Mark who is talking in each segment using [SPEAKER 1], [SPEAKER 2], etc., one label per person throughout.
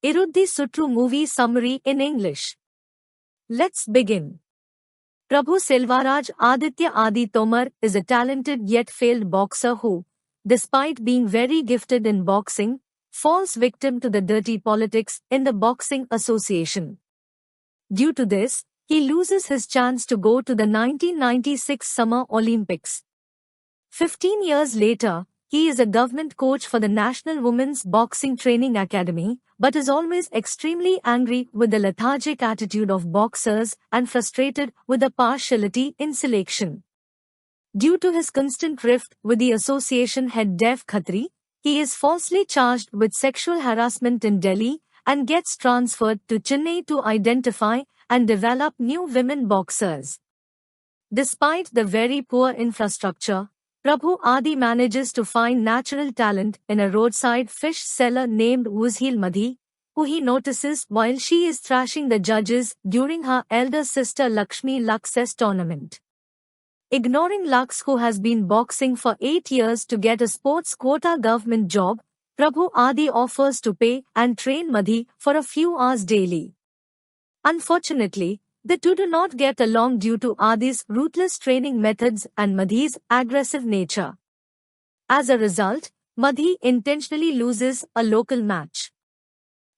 [SPEAKER 1] Irudhi Sutru movie summary in English. Let's begin. Prabhu Selvaraj Aditya Adi Tomar is a talented yet failed boxer who, despite being very gifted in boxing, falls victim to the dirty politics in the Boxing Association. Due to this, he loses his chance to go to the 1996 Summer Olympics. 15 years later, he is a government coach for the National Women's Boxing Training Academy, but is always extremely angry with the lethargic attitude of boxers and frustrated with the partiality in selection. Due to his constant rift with the association head Dev Khatri, he is falsely charged with sexual harassment in Delhi and gets transferred to Chennai to identify and develop new women boxers. Despite the very poor infrastructure, Prabhu Adi manages to find natural talent in a roadside fish seller named Uzhil Madhi, who he notices while she is thrashing the judges during her elder sister Lakshmi Lax's tournament. Ignoring Lux, who has been boxing for 8 years to get a sports quota government job, Prabhu Adi offers to pay and train Madhi for a few hours daily. Unfortunately, the two do not get along due to Adi's ruthless training methods and Madhi's aggressive nature. As a result, Madhi intentionally loses a local match.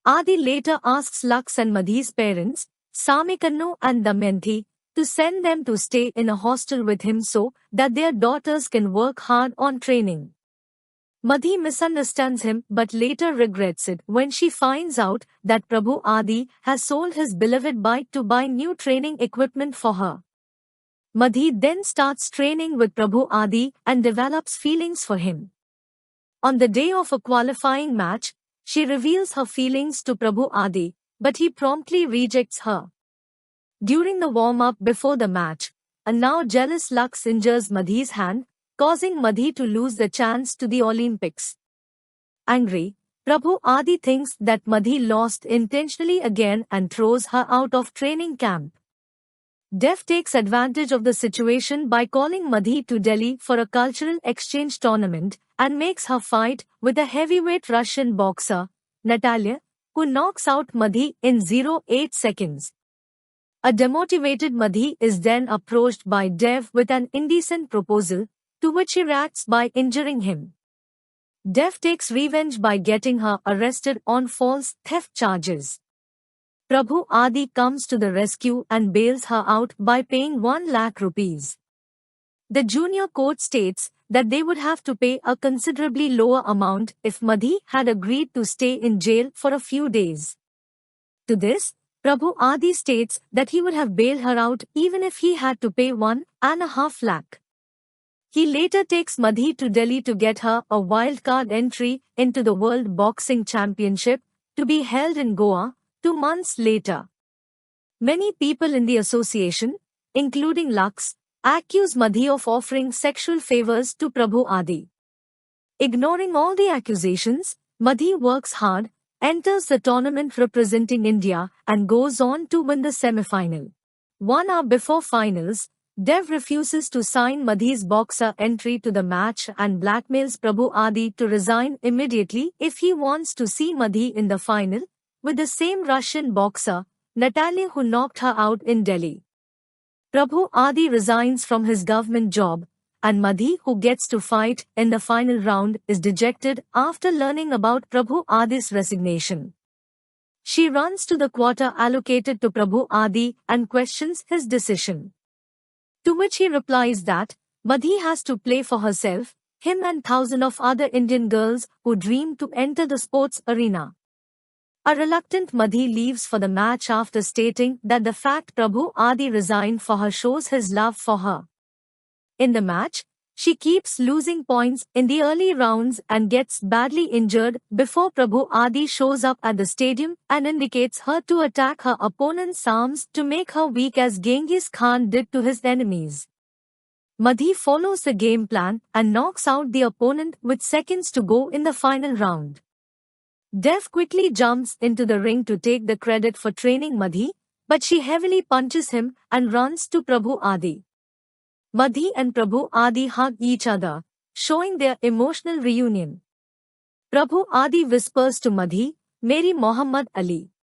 [SPEAKER 1] Adi later asks Lux and Madhi's parents, Samikannu and Damayanti, to send them to stay in a hostel with him so that their daughters can work hard on training. Madhi misunderstands him but later regrets it when she finds out that Prabhu Adi has sold his beloved bike to buy new training equipment for her. Madhi then starts training with Prabhu Adi and develops feelings for him. On the day of a qualifying match, she reveals her feelings to Prabhu Adi, but he promptly rejects her. During the warm-up before the match, a now jealous Lux injures Madhi's hand, causing Madhi to lose the chance to the Olympics. Angry, Prabhu Adi thinks that Madhi lost intentionally again and throws her out of training camp. Dev takes advantage of the situation by calling Madhi to Delhi for a cultural exchange tournament and makes her fight with a heavyweight Russian boxer, Natalia, who knocks out Madhi in 0.8 seconds. A demotivated Madhi is then approached by Dev with an indecent proposal, to which he reacts by injuring him. Dev takes revenge by getting her arrested on false theft charges. Prabhu Adi comes to the rescue and bails her out by paying 1 lakh rupees. The junior court states that they would have to pay a considerably lower amount if Madhi had agreed to stay in jail for a few days. To this, Prabhu Adi states that he would have bailed her out even if he had to pay 1.5 lakh. He later takes Madhi to Delhi to get her a wildcard entry into the World Boxing Championship, to be held in Goa 2 months later. Many people in the association, including Lux, accuse Madhi of offering sexual favors to Prabhu Adi. Ignoring all the accusations, Madhi works hard, enters the tournament representing India, and goes on to win the semi-final. 1 hour before finals, Dev refuses to sign Madhi's boxer entry to the match and blackmails Prabhu Adi to resign immediately if he wants to see Madhi in the final, with the same Russian boxer, Natalia, who knocked her out in Delhi. Prabhu Adi resigns from his government job, and Madhi, who gets to fight in the final round, is dejected after learning about Prabhu Adi's resignation. She runs to the quota allocated to Prabhu Adi and questions his decision. To which he replies that Madhi has to play for herself, him and thousands of other Indian girls who dream to enter the sports arena. A reluctant Madhi leaves for the match after stating that the fact Prabhu Adi resigned for her shows his love for her. In the match, she keeps losing points in the early rounds and gets badly injured before Prabhu Adi shows up at the stadium and indicates her to attack her opponent's arms to make her weak as Genghis Khan did to his enemies. Madhi follows the game plan and knocks out the opponent with seconds to go in the final round. Dev quickly jumps into the ring to take the credit for training Madhi, but she heavily punches him and runs to Prabhu Adi. Madhi and Prabhu Adi hug each other, showing their emotional reunion. Prabhu Adi whispers to Madhi, Mary Mohammad Ali.